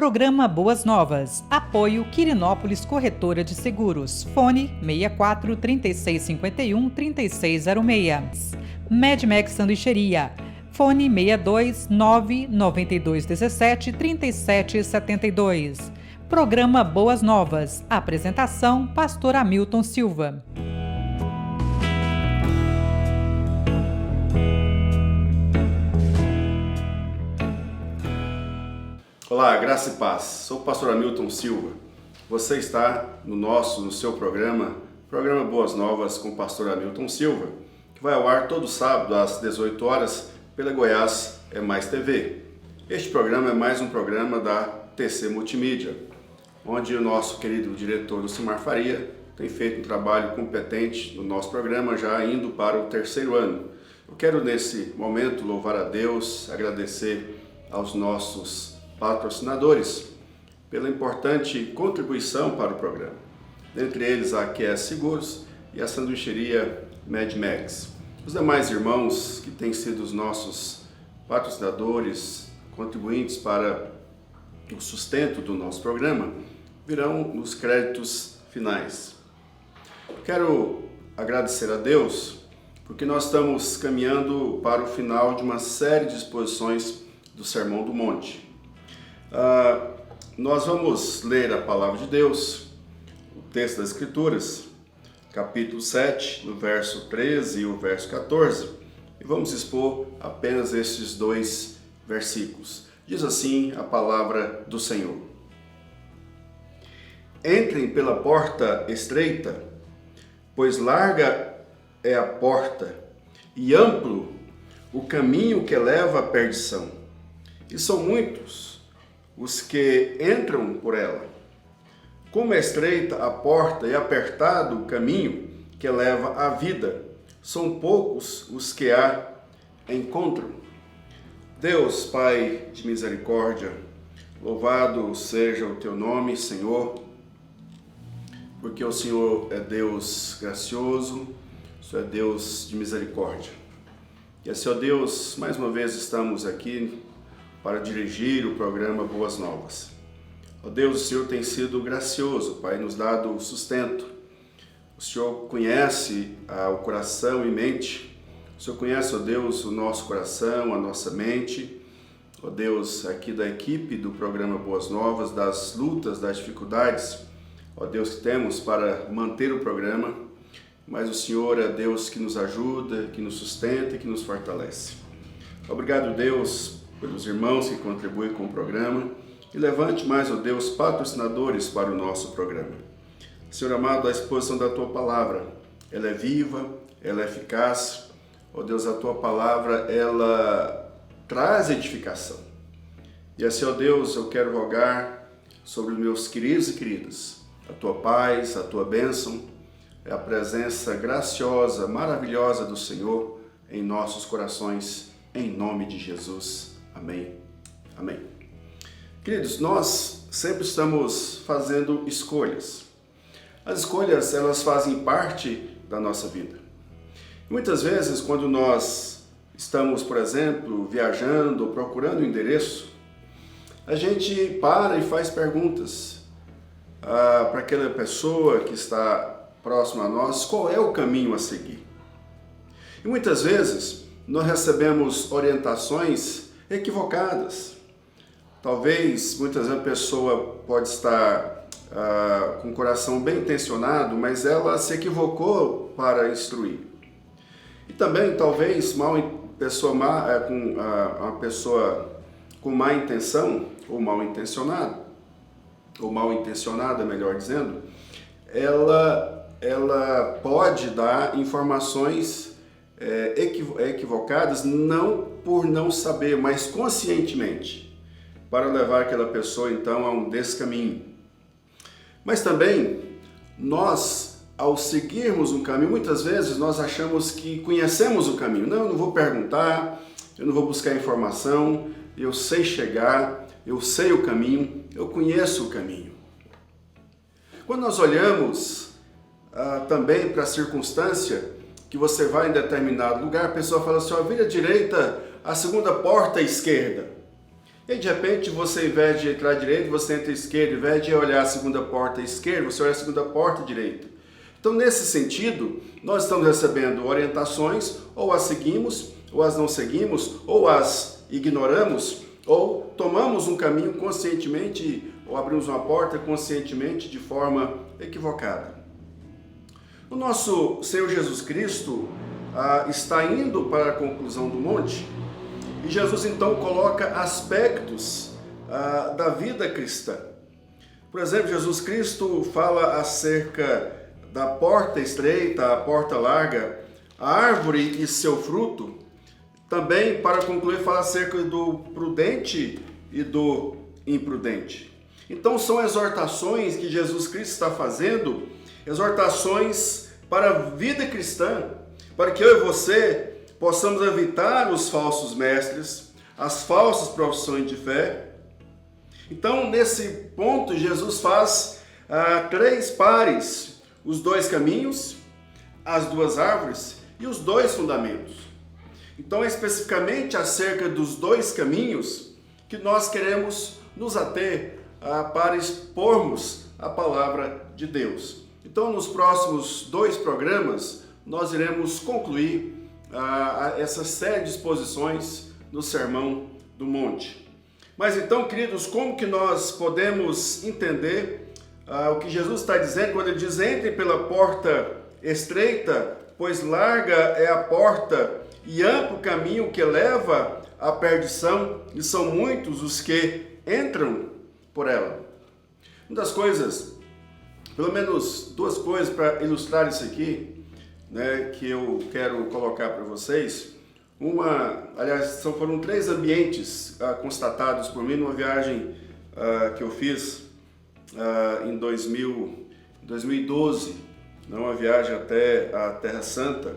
Programa Boas Novas. Apoio Quirinópolis Corretora de Seguros. Fone 64 3651 3606. Medmax Sanduicheria. Fone 62 992 17 37 72. Programa Boas Novas. Apresentação: Pastor Hamilton Silva. Olá, graça e paz. Sou o pastor Hamilton Silva. Você está no seu programa Boas Novas com o pastor Hamilton Silva, que vai ao ar todo sábado às 18 horas pela Goiás é Mais TV. Este programa é mais um programa da TC Multimídia, onde o nosso querido diretor Lucimar Faria tem feito um trabalho competente no nosso programa, já indo para o 3º ano. Eu quero nesse momento louvar a Deus, agradecer aos nossos patrocinadores pela importante contribuição para o programa. Dentre eles a QS Seguros e a sanduicheria Medmax. Os demais irmãos que têm sido os nossos patrocinadores, contribuintes para o sustento do nosso programa, virão nos créditos finais. Quero agradecer a Deus porque nós estamos caminhando para o final de uma série de exposições do Sermão do Monte. Nós vamos ler a Palavra de Deus, o texto das Escrituras, capítulo 7, no verso 13 e o verso 14, e vamos expor apenas estes 2 versículos. Diz assim a Palavra do Senhor: Entrem pela porta estreita, pois larga é a porta, e amplo o caminho que leva à perdição, e são muitos os que entram por ela. Como é estreita a porta e apertado o caminho que leva à vida, são poucos os que a encontram. Deus, Pai de misericórdia, louvado seja o teu nome, Senhor, porque o Senhor é Deus gracioso, o Senhor é Deus de misericórdia. E assim, ó Deus, mais uma vez estamos aqui para dirigir o programa Boas Novas. Ó Deus, o Senhor tem sido gracioso, Pai, nos dado sustento. O Senhor conhece o coração e mente. O Senhor conhece, ó Deus, o nosso coração, a nossa mente. Ó Deus, aqui da equipe do programa Boas Novas, das lutas, das dificuldades, ó Deus, que temos para manter o programa. Mas o Senhor é Deus que nos ajuda, que nos sustenta e que nos fortalece. Obrigado, Deus, pelos irmãos que contribuem com o programa, e levante mais, ó Deus, patrocinadores para o nosso programa. Senhor amado, a exposição da Tua Palavra, ela é viva, ela é eficaz. Ó Deus, a Tua Palavra, ela traz edificação. E assim, ó Deus, eu quero rogar sobre os meus queridos e queridas, a Tua paz, a Tua bênção, a presença graciosa, maravilhosa do Senhor em nossos corações, em nome de Jesus. Amém. Amém. Queridos, nós sempre estamos fazendo escolhas. As escolhas, elas fazem parte da nossa vida. Muitas vezes, quando nós estamos, por exemplo, viajando ou procurando um endereço, a gente para e faz perguntas para aquela pessoa que está próxima a nós, qual é o caminho a seguir. E muitas vezes, nós recebemos orientações equivocadas. Talvez, muitas vezes a pessoa pode estar com o coração bem intencionado, mas ela se equivocou para instruir. E também, talvez, uma pessoa com má intenção, ou mal intencionada, melhor dizendo, ela pode dar informações equivocadas, não por não saber, mas conscientemente, para levar aquela pessoa então a um descaminho. Mas também, nós, ao seguirmos um caminho, muitas vezes nós achamos que conhecemos o caminho. Não, eu não vou perguntar, eu não vou buscar informação, eu sei chegar, eu sei o caminho, eu conheço o caminho. Quando nós olhamos também para a circunstância que você vai em determinado lugar, a pessoa fala assim, ó, vira à direita, a segunda porta à esquerda. E de repente você, ao invés de entrar à direita, você entra à esquerda, ao invés de olhar a segunda porta à esquerda, você olha a segunda porta à direita. Então, nesse sentido, nós estamos recebendo orientações, ou as seguimos, ou as não seguimos, ou as ignoramos, ou tomamos um caminho conscientemente, ou abrimos uma porta conscientemente de forma equivocada. O nosso Senhor Jesus Cristo está indo para a conclusão do monte, e Jesus então coloca aspectos da vida cristã. Por exemplo, Jesus Cristo fala acerca da porta estreita, a porta larga, a árvore e seu fruto. Também, para concluir, fala acerca do prudente e do imprudente. Então, são exortações que Jesus Cristo está fazendo, exortações para a vida cristã, para que eu e você possamos evitar os falsos mestres, as falsas profissões de fé. Então, nesse ponto, Jesus faz 3 pares, os 2 caminhos, as 2 árvores e os 2 fundamentos. Então, é especificamente acerca dos 2 caminhos que nós queremos nos ater para expormos a palavra de Deus. Então, nos próximos 2 programas, nós iremos concluir essa série de exposições no Sermão do Monte. Mas então, queridos, como que nós podemos entender o que Jesus está dizendo quando ele diz: entre pela porta estreita, pois larga é a porta e amplo o caminho que leva à perdição, e são muitos os que entram por ela. Uma das coisas, pelo menos 2 coisas para ilustrar isso aqui, que eu quero colocar para vocês. Foram 3 ambientes constatados por mim numa viagem que eu fiz em 2012, uma viagem até a Terra Santa.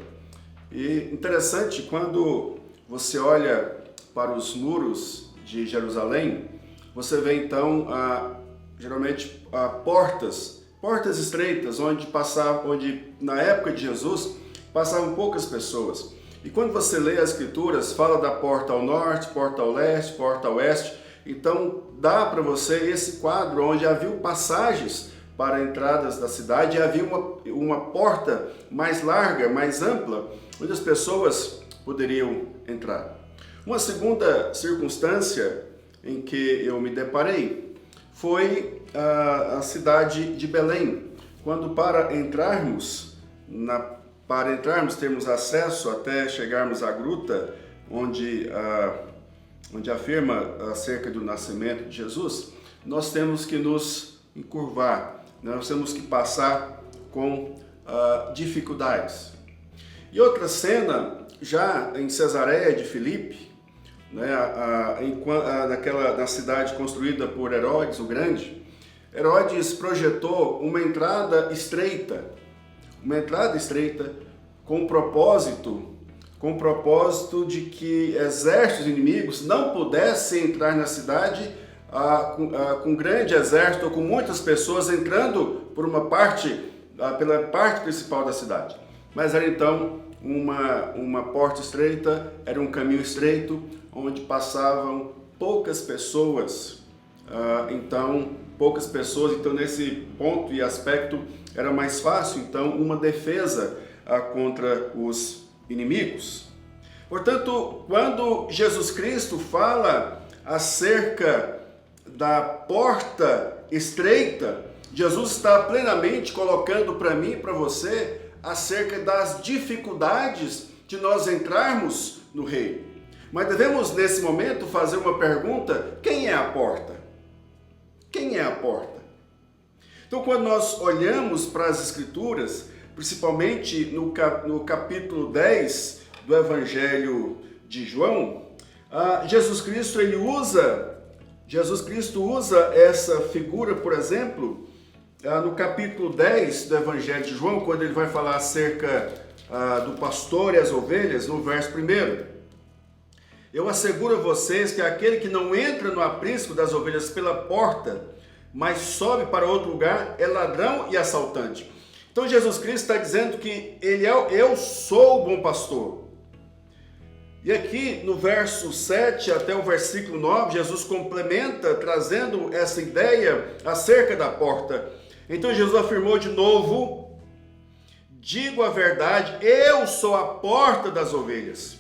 E interessante, quando você olha para os muros de Jerusalém, você vê então geralmente portas estreitas, onde na época de Jesus passavam poucas pessoas. E quando você lê as Escrituras, fala da porta ao norte, porta ao leste, porta ao oeste, então dá para você esse quadro onde havia passagens para entradas da cidade, e havia uma porta mais larga, mais ampla, onde as pessoas poderiam entrar. Uma segunda circunstância em que eu me deparei foi a cidade de Belém, quando para entrarmos, termos acesso até chegarmos à gruta, onde afirma acerca do nascimento de Jesus, nós temos que nos encurvar, nós temos que passar com dificuldades. E outra cena, já em Cesareia de Filipe, na cidade construída por Herodes o Grande, Herodes projetou uma entrada estreita com o propósito de que exércitos inimigos não pudessem entrar na cidade com grande exército ou com muitas pessoas entrando pela parte principal da cidade. Mas era então uma porta estreita, era um caminho estreito, onde passavam poucas pessoas. Então, nesse ponto e aspecto, era mais fácil, então, uma defesa contra os inimigos. Portanto, quando Jesus Cristo fala acerca da porta estreita, Jesus está plenamente colocando para mim e para você acerca das dificuldades de nós entrarmos no reino. Mas devemos, nesse momento, fazer uma pergunta: quem é a porta? Quem é a porta? Então, quando nós olhamos para as Escrituras, principalmente no capítulo 10 do Evangelho de João, Jesus Cristo usa essa figura, por exemplo, no capítulo 10 do Evangelho de João, quando ele vai falar acerca do pastor e as ovelhas, no verso 1. Eu asseguro a vocês que aquele que não entra no aprisco das ovelhas pela porta, mas sobe para outro lugar, é ladrão e assaltante. Então Jesus Cristo está dizendo que eu sou o bom pastor. E aqui no verso 7 até o versículo 9, Jesus complementa trazendo essa ideia acerca da porta. Então Jesus afirmou de novo: digo a verdade, eu sou a porta das ovelhas.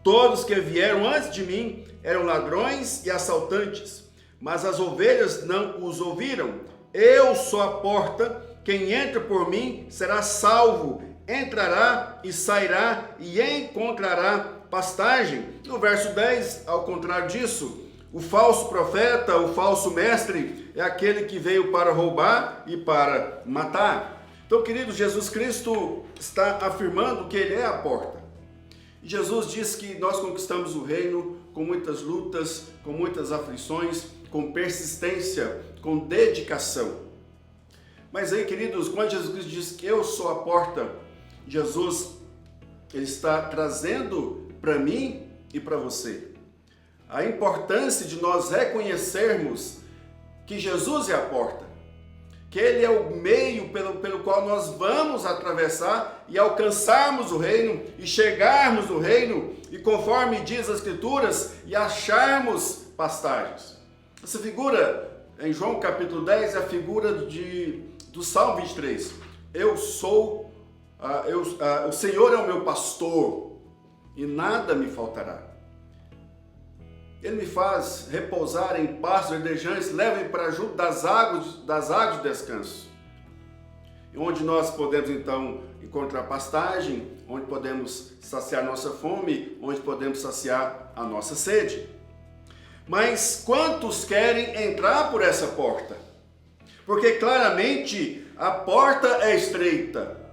Todos que vieram antes de mim eram ladrões e assaltantes, mas as ovelhas não os ouviram. Eu sou a porta, quem entra por mim será salvo, entrará e sairá e encontrará pastagem. No verso 10, ao contrário disso, o falso profeta, o falso mestre, é aquele que veio para roubar e para matar. Então, queridos, Jesus Cristo está afirmando que Ele é a porta. E Jesus diz que nós conquistamos o reino com muitas lutas, com muitas aflições, com persistência, com dedicação. Mas aí, queridos, quando Jesus Cristo diz que eu sou a porta, Jesus, Ele está trazendo para mim e para você a importância de nós reconhecermos que Jesus é a porta, que Ele é o meio pelo qual nós vamos atravessar e alcançarmos o reino e chegarmos no reino e, conforme diz as Escrituras, e acharmos pastagens. Essa figura em João capítulo 10 é a figura do Salmo 23. O Senhor é o meu pastor e nada me faltará. Ele me faz repousar em pastos verdejantes, leva-me para junto das águas de descanso, onde nós podemos então encontrar pastagem, onde podemos saciar nossa fome, onde podemos saciar a nossa sede. Mas quantos querem entrar por essa porta? Porque claramente a porta é estreita.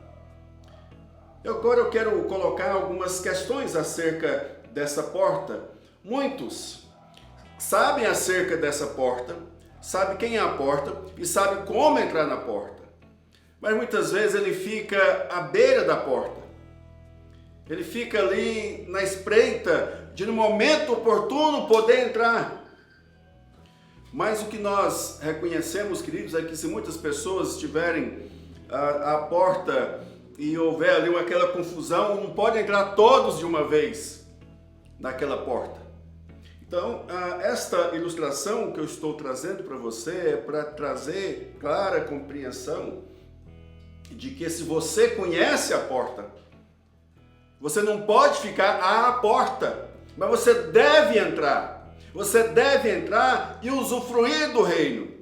Agora eu quero colocar algumas questões acerca dessa porta. Muitos sabem acerca dessa porta, sabem quem é a porta e sabem como entrar na porta. Mas muitas vezes ele fica à beira da porta. Ele fica ali na espreita de no momento oportuno poder entrar. Mas o que nós reconhecemos, queridos, é que se muitas pessoas estiverem à porta e houver ali aquela confusão, não pode entrar todos de uma vez naquela porta. Então, esta ilustração que eu estou trazendo para você é para trazer clara compreensão de que se você conhece a porta, você não pode ficar à porta, mas você deve entrar. Você deve entrar e usufruir do reino.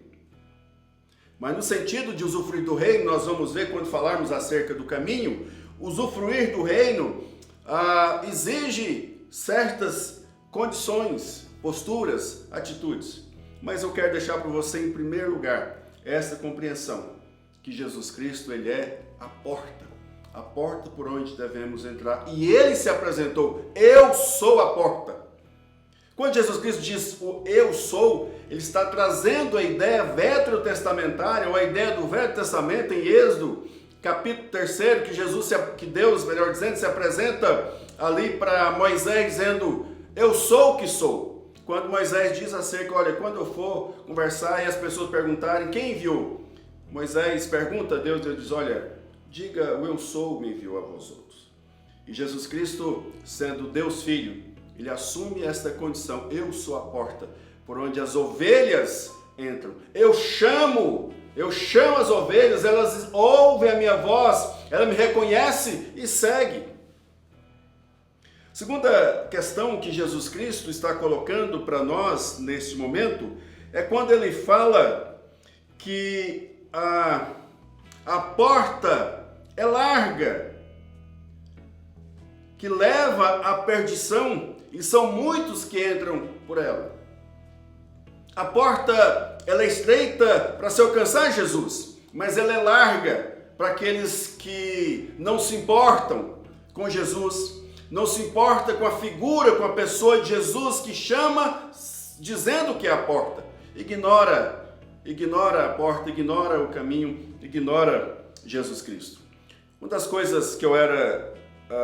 Mas no sentido de usufruir do reino, nós vamos ver quando falarmos acerca do caminho, usufruir do reino exige certas condições, posturas, atitudes. Mas eu quero deixar para você em primeiro lugar essa compreensão, que Jesus Cristo, Ele é a porta por onde devemos entrar. E Ele se apresentou, eu sou a porta. Quando Jesus Cristo diz o eu sou, Ele está trazendo a ideia veterotestamentária, ou a ideia do Velho Testamento em Êxodo, capítulo 3, que Deus, melhor dizendo, se apresenta ali para Moisés dizendo, eu sou o que sou. Quando Moisés diz acerca, olha, quando eu for conversar e as pessoas perguntarem quem enviou, Moisés pergunta a Deus, Deus diz, olha, diga o eu sou me enviou a vós outros. E Jesus Cristo, sendo Deus Filho, Ele assume esta condição, eu sou a porta, por onde as ovelhas entram. Eu chamo as ovelhas, elas ouvem a minha voz, ela me reconhece e segue. Segunda questão que Jesus Cristo está colocando para nós neste momento é quando Ele fala que a porta é larga, que leva à perdição, e são muitos que entram por ela. A porta, ela é estreita para se alcançar Jesus, mas ela é larga para aqueles que não se importam com Jesus, não se importa com a figura, com a pessoa de Jesus que chama, dizendo que é a porta. Ignora a porta, ignora o caminho, ignora Jesus Cristo. Uma das coisas que eu era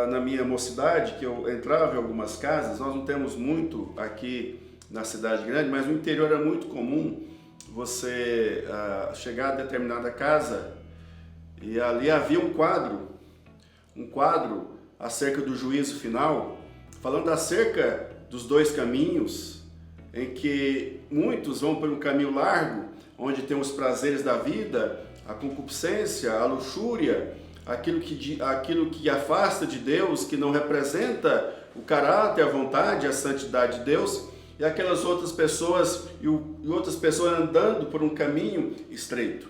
na minha mocidade, que eu entrava em algumas casas, nós não temos muito aqui na cidade grande, mas no interior era muito comum você chegar a determinada casa e ali havia um quadro acerca do juízo final, falando acerca dos dois caminhos, em que muitos vão por um caminho largo, onde tem os prazeres da vida, a concupiscência, a luxúria, aquilo que afasta de Deus, que não representa o caráter, a vontade, a santidade de Deus, e aquelas outras pessoas, e outras pessoas andando por um caminho estreito.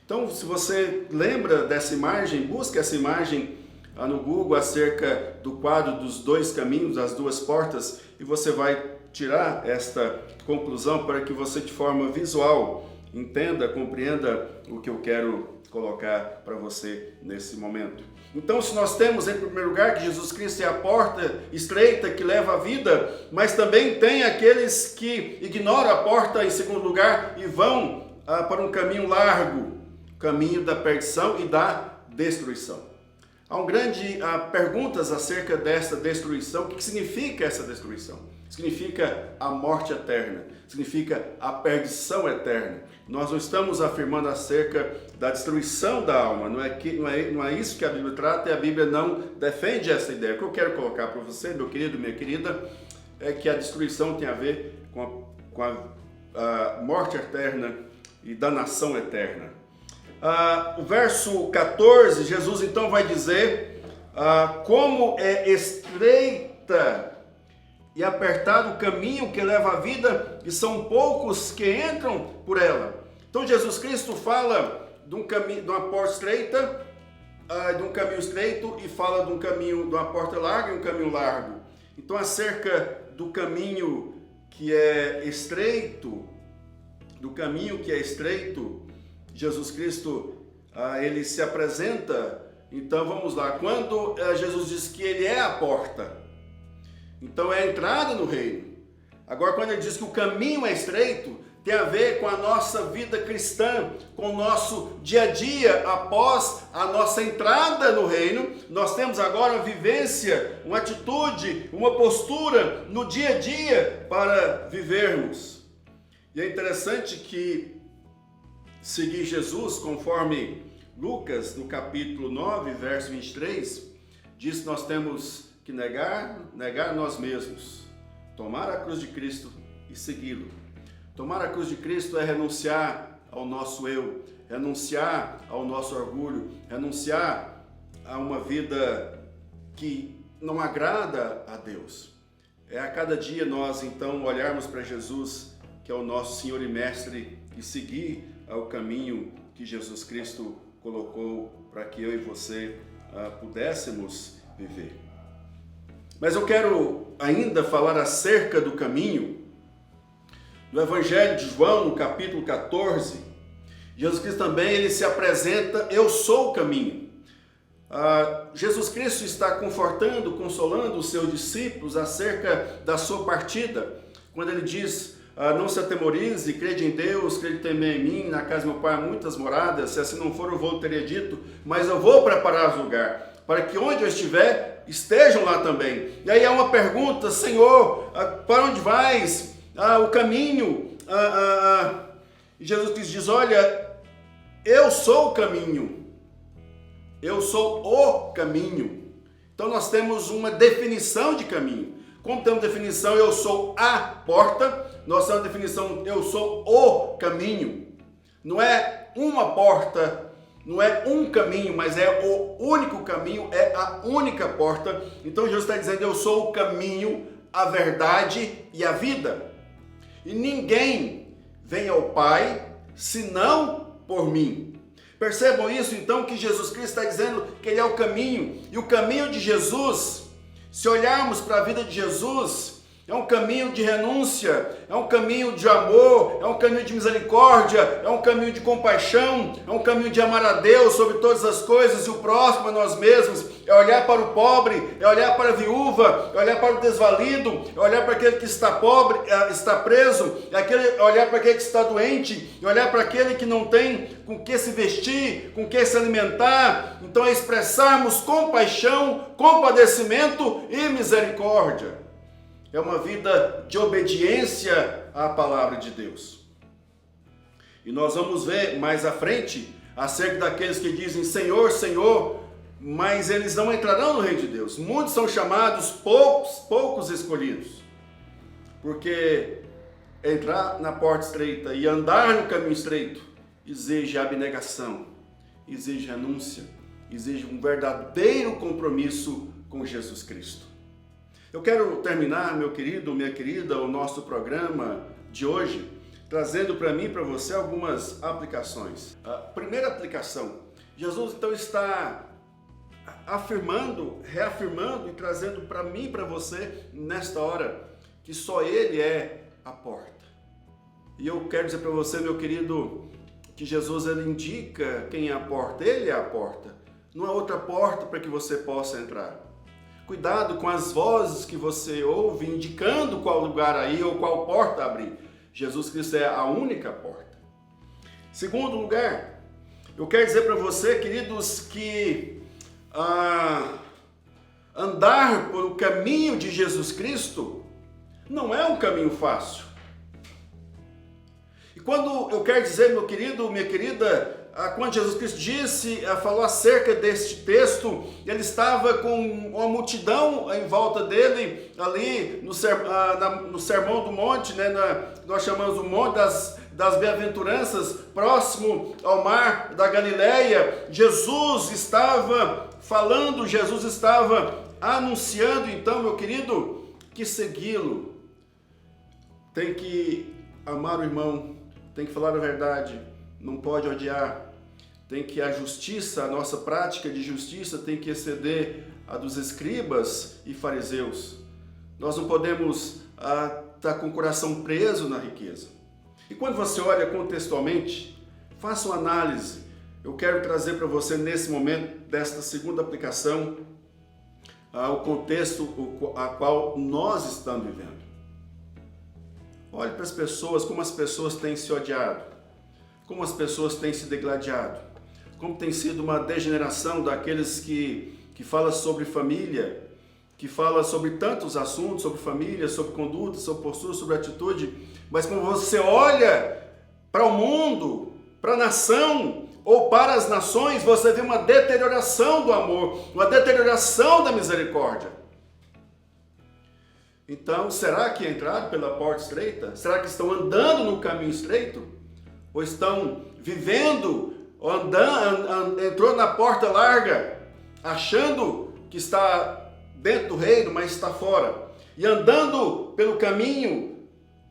Então, se você lembra dessa imagem, busque essa imagem no Google acerca do quadro dos dois caminhos, as duas portas, e você vai tirar esta conclusão para que você, de forma visual, entenda, compreenda o que eu quero colocar para você nesse momento. Então, se nós temos em primeiro lugar que Jesus Cristo é a porta estreita que leva à vida, mas também tem aqueles que ignoram a porta em segundo lugar e vão para um caminho largo, caminho da perdição e da destruição. Há perguntas acerca dessa destruição. O que significa essa destruição? Significa a morte eterna, significa a perdição eterna. Nós não estamos afirmando acerca da destruição da alma, não é isso que a Bíblia trata, e a Bíblia não defende essa ideia. O que eu quero colocar para você, meu querido, minha querida, é que a destruição tem a ver com a morte eterna e danação eterna. O verso 14, Jesus então vai dizer como é estreita e apertado o caminho que leva à vida, e são poucos que entram por ela. Então Jesus Cristo fala de uma porta estreita, de um caminho estreito, e fala de uma porta larga e um caminho largo. Então, acerca do caminho que é estreito, Jesus Cristo, ele se apresenta. Então vamos lá, quando Jesus diz que ele é a porta, então é a entrada no reino. Agora, quando ele diz que o caminho é estreito, tem a ver com a nossa vida cristã, com o nosso dia a dia após a nossa entrada no reino. Nós temos agora uma vivência, uma atitude, uma postura no dia a dia para vivermos. E é interessante que seguir Jesus, conforme Lucas, no capítulo 9, verso 23, diz que nós temos que negar nós mesmos, tomar a cruz de Cristo e segui-lo. Tomar a cruz de Cristo é renunciar ao nosso eu, renunciar ao nosso orgulho, renunciar a uma vida que não agrada a Deus. É a cada dia nós então olharmos para Jesus, que é o nosso Senhor e Mestre, e seguir o caminho que Jesus Cristo colocou para que eu e você pudéssemos viver. Mas eu quero ainda falar acerca do caminho. No Evangelho de João, no capítulo 14, Jesus Cristo também ele se apresenta: eu sou o caminho. Jesus Cristo está consolando os seus discípulos acerca da sua partida, quando ele diz: não se atemorize, crede em Deus, crede também em mim, na casa do meu Pai há muitas moradas, se assim não for eu vou teria dito, mas eu vou preparar lugar, para que onde eu estiver, estejam lá também. E aí há uma pergunta: Senhor, para onde vais? O caminho. E Jesus Cristo diz: olha, eu sou o caminho, eu sou o caminho. Então nós temos uma definição de caminho. Como temos definição, eu sou a porta, nós temos a definição, eu sou o caminho. Não é uma porta, não é um caminho, mas é o único caminho, é a única porta. Então Jesus está dizendo: eu sou o caminho, a verdade e a vida. E ninguém vem ao Pai senão por mim. Percebam isso então, que Jesus Cristo está dizendo que ele é o caminho. E o caminho de Jesus, se olharmos para a vida de Jesus, é um caminho de renúncia, é um caminho de amor, é um caminho de misericórdia, é um caminho de compaixão, é um caminho de amar a Deus sobre todas as coisas e o próximo a nós mesmos. É olhar para o pobre, é olhar para a viúva, é olhar para o desvalido, é olhar para aquele que está pobre, está preso, é olhar para aquele que está doente, é olhar para aquele que não tem com que se vestir, com que se alimentar. Então é expressarmos compaixão, compadecimento e misericórdia. É uma vida de obediência à palavra de Deus. E nós vamos ver mais à frente acerca daqueles que dizem: Senhor, Senhor, mas eles não entrarão no reino de Deus. Muitos são chamados, poucos escolhidos. Porque entrar na porta estreita e andar no caminho estreito exige abnegação, exige renúncia, exige um verdadeiro compromisso com Jesus Cristo. Eu quero terminar, meu querido, minha querida, o nosso programa de hoje, trazendo para mim e para você algumas aplicações. A primeira aplicação, Jesus então está afirmando, reafirmando e trazendo para mim e para você, nesta hora, que só Ele é a porta. E eu quero dizer para você, meu querido, que Jesus ele indica quem é a porta. Ele é a porta. Não há outra porta para que você possa entrar. Cuidado com as vozes que você ouve indicando qual lugar aí ou qual porta abrir. Jesus Cristo é a única porta. Segundo lugar, eu quero dizer para você, queridos, que andar por o caminho de Jesus Cristo não é um caminho fácil. E quando eu quero dizer, meu querido, minha querida, quando Jesus Cristo falou acerca deste texto, ele estava com uma multidão em volta dele, ali no Sermão do Monte, né, nós chamamos o Monte das Bem-aventuranças, próximo ao mar da Galileia. Jesus estava falando, Jesus estava anunciando, então, meu querido, que segui-lo tem que amar o irmão, tem que falar a verdade, não pode odiar, tem que a justiça, a nossa prática de justiça tem que exceder a dos escribas e fariseus. Nós não podemos estar com o coração preso na riqueza. E quando você olha contextualmente, faça uma análise. Eu quero trazer para você nesse momento, desta segunda aplicação, o contexto a qual nós estamos vivendo. Olhe para as pessoas, como as pessoas têm se odiado, como as pessoas têm se degladiado, como tem sido uma degeneração daqueles que falam sobre família, que falam sobre tantos assuntos, sobre família, sobre conduta, sobre postura, sobre atitude, mas quando você olha para o mundo, para a nação ou para as nações, você vê uma deterioração do amor, uma deterioração da misericórdia. Então, será que entraram pela porta estreita? Será que estão andando no caminho estreito? Ou estão vivendo, ou entrou na porta larga, achando que está dentro do reino, mas está fora? E andando pelo caminho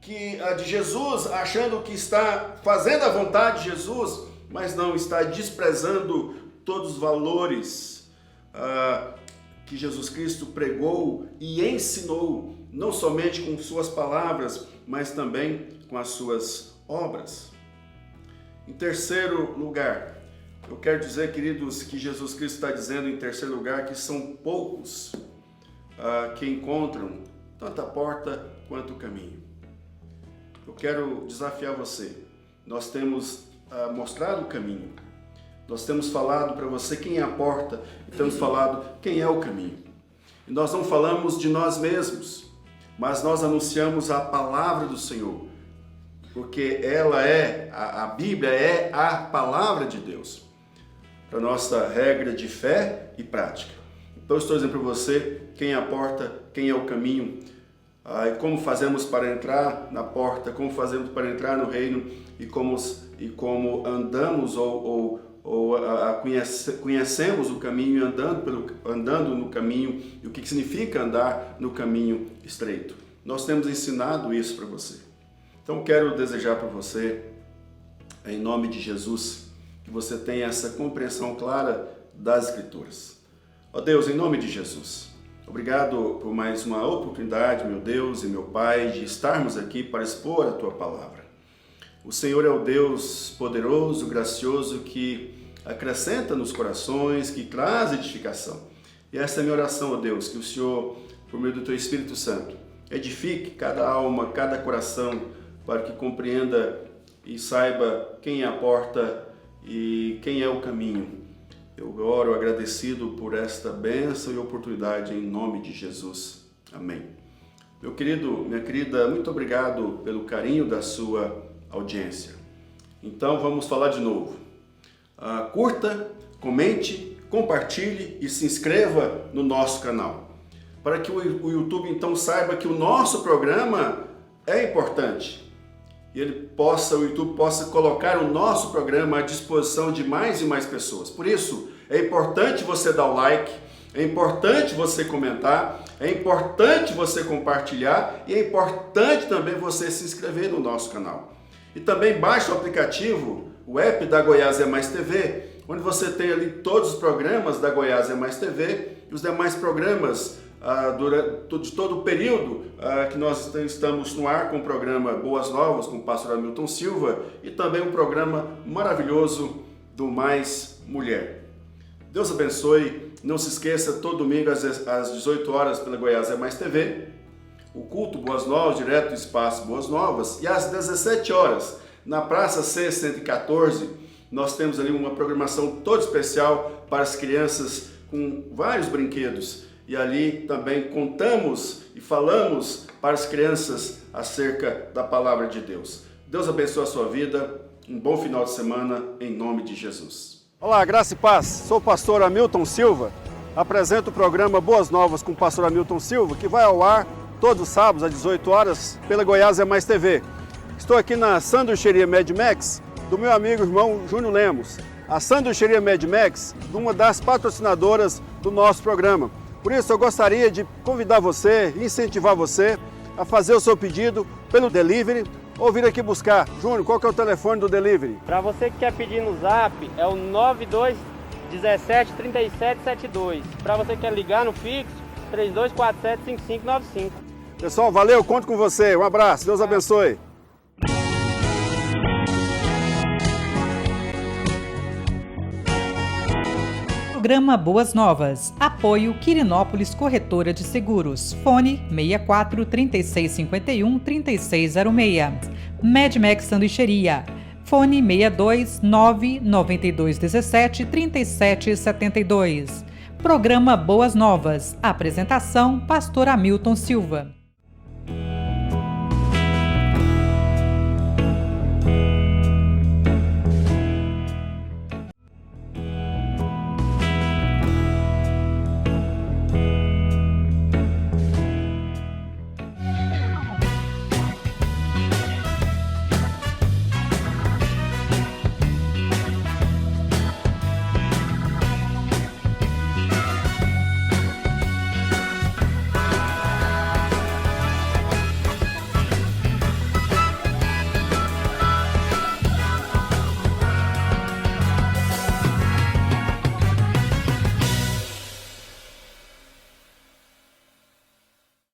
de Jesus, achando que está fazendo a vontade de Jesus, mas não, está desprezando todos os valores que Jesus Cristo pregou e ensinou, não somente com suas palavras, mas também com as suas obras. Em terceiro lugar, eu quero dizer, queridos, que Jesus Cristo está dizendo em terceiro lugar que são poucos que encontram tanto a porta quanto o caminho. Eu quero desafiar você. Nós temos mostrado o caminho. Nós temos falado para você quem é a porta e temos falado quem é o caminho. E nós não falamos de nós mesmos, mas nós anunciamos a palavra do Senhor, porque ela a Bíblia é a palavra de Deus, para nossa regra de fé e prática. Então eu estou dizendo para você quem é a porta, quem é o caminho, e como fazemos para entrar na porta, como fazemos para entrar no reino e como andamos conhecemos o caminho andando no caminho e o que significa andar no caminho estreito. Nós temos ensinado isso para você. Então quero desejar para você, em nome de Jesus, que você tenha essa compreensão clara das Escrituras. Ó Deus, em nome de Jesus, obrigado por mais uma oportunidade, meu Deus e meu Pai, de estarmos aqui para expor a Tua Palavra. O Senhor é o Deus poderoso, gracioso, que acrescenta nos corações, que traz edificação. E essa é a minha oração, ó Deus, que o Senhor, por meio do Teu Espírito Santo, edifique cada alma, cada coração, para que compreenda e saiba quem é a porta e quem é o caminho. Eu oro agradecido por esta bênção e oportunidade em nome de Jesus. Amém. Meu querido, minha querida, muito obrigado pelo carinho da sua audiência. Então vamos falar de novo. Curta, comente, compartilhe e se inscreva no nosso canal, para que o YouTube então saiba que o nosso programa é importante e o YouTube possa colocar o nosso programa à disposição de mais e mais pessoas. Por isso, é importante você dar o like, é importante você comentar, é importante você compartilhar e é importante também você se inscrever no nosso canal. E também baixe o aplicativo, o app da Goiás é Mais TV, onde você tem ali todos os programas da Goiás é Mais TV e os demais programas de todo o período que nós estamos no ar com o programa Boas Novas com o pastor Hamilton Silva e também um programa maravilhoso do Mais Mulher. Deus abençoe, não se esqueça, todo domingo às 18 horas pela Goiás é Mais TV, o culto Boas Novas, direto do Espaço Boas Novas, e às 17 horas, na Praça C114, nós temos ali uma programação toda especial para as crianças com vários brinquedos. E ali também contamos e falamos para as crianças acerca da Palavra de Deus. Deus abençoe a sua vida, um bom final de semana, em nome de Jesus. Olá, graça e paz, sou o pastor Hamilton Silva, apresento o programa Boas Novas com o pastor Hamilton Silva, que vai ao ar todos os sábados às 18 horas pela Goiás é Mais TV. Estou aqui na sanduicheria Mad Max do meu amigo e irmão Júnior Lemos. A sanduicheria Mad Max, uma das patrocinadoras do nosso programa. Por isso eu gostaria de convidar você, incentivar você a fazer o seu pedido pelo delivery ou vir aqui buscar. Júnior, qual que é o telefone do delivery? Para você que quer pedir no Zap, é o 92 17 37 72. Para você que quer ligar no fixo, 3247 5595. Pessoal, valeu, conto com você. Um abraço, Deus abençoe. Programa Boas Novas. Apoio Quirinópolis Corretora de Seguros. Fone 64 3651 3606. Mad Max Sanduicheria. Fone 62 992 17 37 72. Programa Boas Novas. Apresentação: Pastor Hamilton Silva.